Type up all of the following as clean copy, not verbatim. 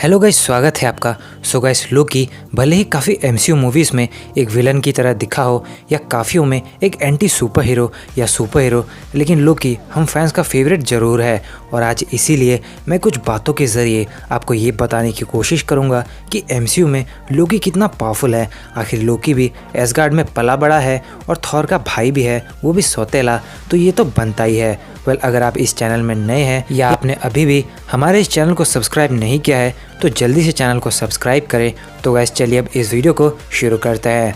Hello guys, स्वागत है आपका। सो गाइस, लोकी भले ही काफ़ी एमसीयू मूवीज़ में एक विलन की तरह दिखा हो या काफ़ियों में एक एंटी सुपर हीरो या सुपर हीरो, लेकिन लोकी हम फैंस का फेवरेट ज़रूर है। और आज इसीलिए मैं कुछ बातों के ज़रिए आपको ये बताने की कोशिश करूँगा कि एमसीयू में लोकी कितना पावरफुल है। आखिर लोकी भी एसगार्ड में पला बड़ा है और थॉर का भाई भी है, वो भी सौतेला, तो ये तो बनता ही है। अगर आप इस चैनल में नए हैं या आपने अभी भी हमारे इस चैनल को सब्सक्राइब नहीं किया है तो जल्दी से चैनल को सब्सक्राइब करें। तो गाइस चलिए अब इस वीडियो को शुरू करते हैं।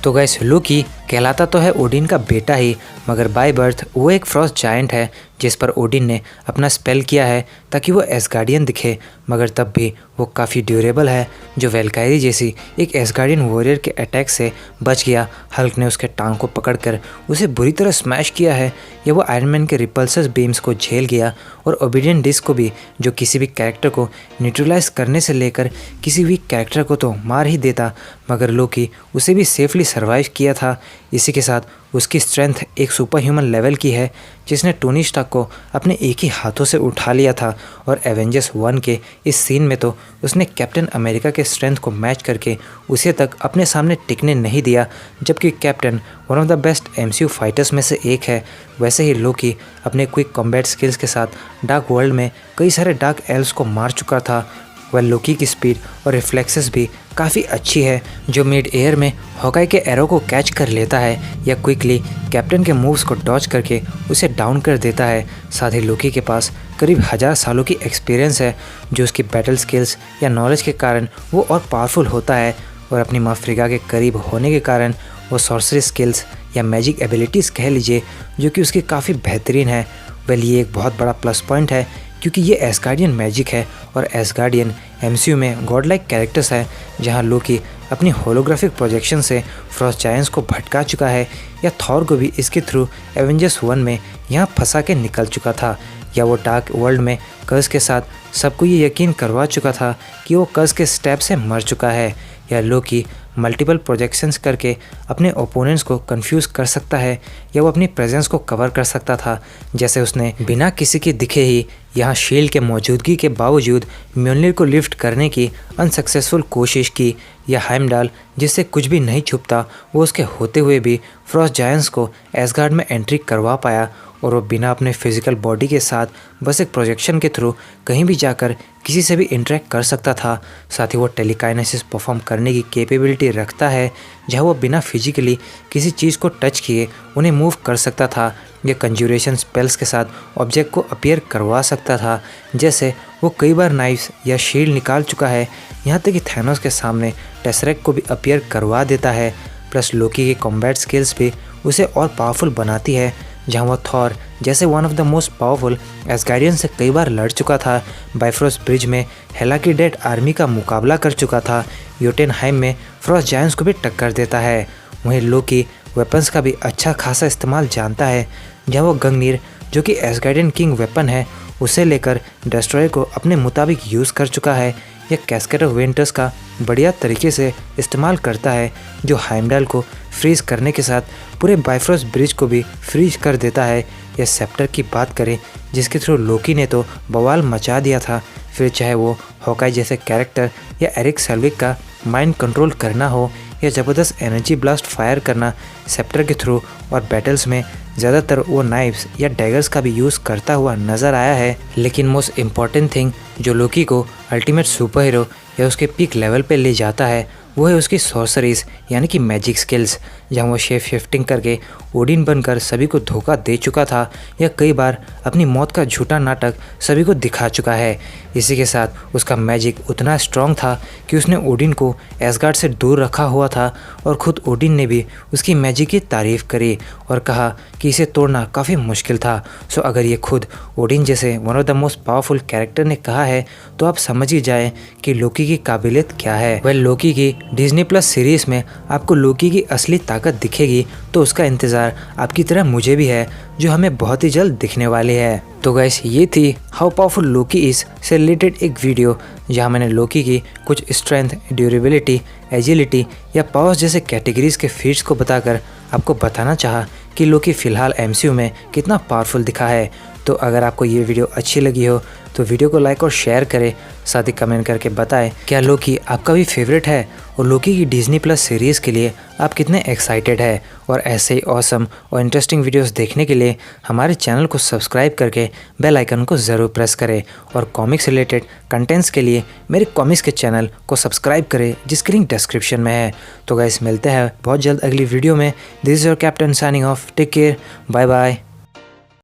तो गाइस, लोकी कहलाता तो है ओडिन का बेटा ही, मगर बाय बर्थ वो एक फ्रॉस्ट जायंट है जिस पर ओडिन ने अपना स्पेल किया है ताकि वो एसगार्डियन दिखे। मगर तब भी वो काफ़ी ड्यूरेबल है, जो वेलकायरी जैसी एक एसगार्डियन वॉरियर के अटैक से बच गया। हल्क ने उसके टांग को पकड़कर उसे बुरी तरह स्मैश किया है, या वो आयरन मैन के रिपल्सस बीम्स को झेल गया, और ओबिडियन डिस्क को भी, जो किसी भी कैरेक्टर को न्यूट्रलाइज करने से लेकर किसी भी कैरेक्टर को तो मार ही देता, मगर लोकी उसे भी सेफली सर्वाइव किया था। इसी के साथ उसकी स्ट्रेंथ एक सुपर ह्यूमन लेवल की है, जिसने टोनी स्टार्क को अपने एक ही हाथों से उठा लिया था। और एवेंजर्स 1 के इस सीन में तो उसने कैप्टन अमेरिका के स्ट्रेंथ को मैच करके उसे तक अपने सामने टिकने नहीं दिया, जबकि captain one of the best MCU fighters में से एक है। वैसे ही लोकी अपने क्विक कॉम्बैट स्किल्स के साथ डार्क वर्ल्ड में कई सारे डार्क एल्व्स को मार चुका था। लोकी की स्पीड और रिफ्लेक्सेस भी काफ़ी अच्छी है, जो मिड एयर में हॉकाई के एरो को कैच कर लेता है या क्विकली कैप्टन के मूव्स को डॉच करके उसे डाउन कर देता है। साथ ही लोकी के पास करीब 1000 सालों की एक्सपीरियंस है, जो उसकी बैटल स्किल्स या नॉलेज के कारण वो और पावरफुल होता है। और अपनी माँ फ्रिगा के करीब होने के कारण वो सॉर्सरी स्किल्स या मैजिक एबिलिटीज़ कह लीजिए, जो कि उसकी काफ़ी बेहतरीन है। ये एक बहुत बड़ा प्लस पॉइंट है, क्योंकि ये एसगार्डियन मैजिक है, और एसगार्डियन एमसीयू में गॉड लाइक कैरेक्टर्स है, जहां लोकी अपनी होलोग्राफिक प्रोजेक्शन से फ्रॉस्ट जायंट्स को भटका चुका है, या थॉर को भी इसके थ्रू एवेंजर्स 1 में यहाँ फंसा के निकल चुका था, या वो डार्क वर्ल्ड में कर्स के साथ सबको ये यकीन करवा चुका था कि वो कर्स के स्टेप से मर चुका है। या लोकी मल्टीपल प्रोजेक्शंस करके अपने ओपोनेंट्स को कंफ्यूज कर सकता है, या वो अपनी प्रेजेंस को कवर कर सकता था, जैसे उसने बिना किसी के दिखे ही यहाँ शील्ड के मौजूदगी के बावजूद म्योल्निर को लिफ्ट करने की अनसक्सेसफुल कोशिश की, या हाइमडाल जिससे कुछ भी नहीं छुपता, वो उसके होते हुए भी फ्रॉस्ट जायंट्स को एसगार्ड में एंट्री करवा पाया, और वो बिना अपने फिजिकल बॉडी के साथ बस एक प्रोजेक्शन के थ्रू कहीं भी जाकर किसी से भी इंटरेक्ट कर सकता था। साथ ही वो टेलीकाइनेसिस परफॉर्म करने की कैपेबिलिटी रखता है, जहां वो बिना फिजिकली किसी चीज़ को टच किए उन्हें मूव कर सकता था, या कंज्यूरेशन स्पेल्स के साथ ऑब्जेक्ट को अपीयर करवा सकता था, जैसे वो कई बार नाइफ्स या शील्ड निकाल चुका है, यहाँ तक कि थैनोस के सामने टेसरेक्ट को भी अपीयर करवा देता है। प्लस लोकी की कॉम्बैट स्किल्स भी उसे और पावरफुल बनाती है, जहां वो थॉर जैसे one of the most powerful Asgardian से कई बार लड़ चुका था, बाइफ्रोस्ट ब्रिज में हेला की डेड आर्मी का मुकाबला कर चुका था, योटेनहाइम में फ्रॉस्ट जायंट्स को भी टक्कर देता है। वहीं लोकी वेपन्स का भी अच्छा खासा इस्तेमाल जानता है, जहां वो गंगनीर, जो कि एसगार्डियन किंग वेपन है, उसे लेकर डिस्ट्रॉयर को अपने मुताबिक यूज़ कर चुका है, या कैस्केड ऑफ विंटर्स का बढ़िया तरीके से इस्तेमाल करता है, जो हाइमडाल को फ्रीज करने के साथ पूरे बाइफ्रोस्ट ब्रिज को भी फ्रीज कर देता है। या सेप्टर की बात करें, जिसके थ्रू लोकी ने तो बवाल मचा दिया था, फिर चाहे वो हॉकाई जैसे कैरेक्टर या एरिक सेल्विक का माइंड कंट्रोल करना हो, या ज़बरदस्त एनर्जी ब्लास्ट फायर करना सेप्टर के थ्रू, और बैटल्स में ज़्यादातर वो नाइफ्स या डैगर्स का भी यूज़ करता हुआ नज़र आया है। लेकिन मोस्ट इम्पॉर्टेंट थिंग जो लोकी को अल्टीमेट सुपर हीरो या उसके पीक लेवल पे ले जाता है, वो है उसकी सॉर्सरीज यानी कि मैजिक स्किल्स, जहाँ वो शेप शिफ्टिंग करके ओडिन बनकर सभी को धोखा दे चुका था, या कई बार अपनी मौत का झूठा नाटक सभी को दिखा चुका है। इसी के साथ उसका मैजिक उतना स्ट्रॉन्ग था कि उसने ओडिन को एसगार्ड से दूर रखा हुआ था, और ख़ुद ओडिन ने भी उसकी मैजिक की तारीफ़ करी और कहा कि इसे तोड़ना काफ़ी मुश्किल था। सो अगर ये खुद ओडिन जैसे one of the most powerful character ने कहा है, तो आप समझ ही जाएं कि लोकी की काबिलियत क्या है। लोकी की डिज्नी प्लस सीरीज़ में आपको लोकी की असली ताकत दिखेगी, तो उसका इंतज़ार आपकी तरह मुझे भी है, जो हमें बहुत ही जल्द दिखने वाली है। तो गाइस, ये थी हाउ पावरफुल लोकी इज़ से रिलेटेड एक वीडियो, जहां मैंने लोकी की कुछ स्ट्रेंथ, ड्यूरेबिलिटी, एजिलिटी या पावर्स जैसे कैटेगरीज के फीट्स को बताकर आपको बताना चाहा कि लोकी फ़िलहाल एमसीयू में कितना पावरफुल दिखा है। तो अगर आपको ये वीडियो अच्छी लगी हो तो वीडियो को लाइक और शेयर करें, साथ ही कमेंट करके बताएं क्या लोकी आपका भी फेवरेट है और लोकी की डिज्नी प्लस सीरीज़ के लिए आप कितने एक्साइटेड है। और ऐसे ही ऑसम और इंटरेस्टिंग वीडियोस देखने के लिए हमारे चैनल को सब्सक्राइब करके बेल आइकन को ज़रूर प्रेस करें और कॉमिक्स रिलेटेड कंटेंट्स के लिए मेरे कॉमिक्स के चैनल को सब्सक्राइब करें जिसकी लिंक डिस्क्रिप्शन में है। तो गाइस मिलते हैं बहुत जल्द अगली वीडियो में। This is your captain signing off. Take care, bye bye.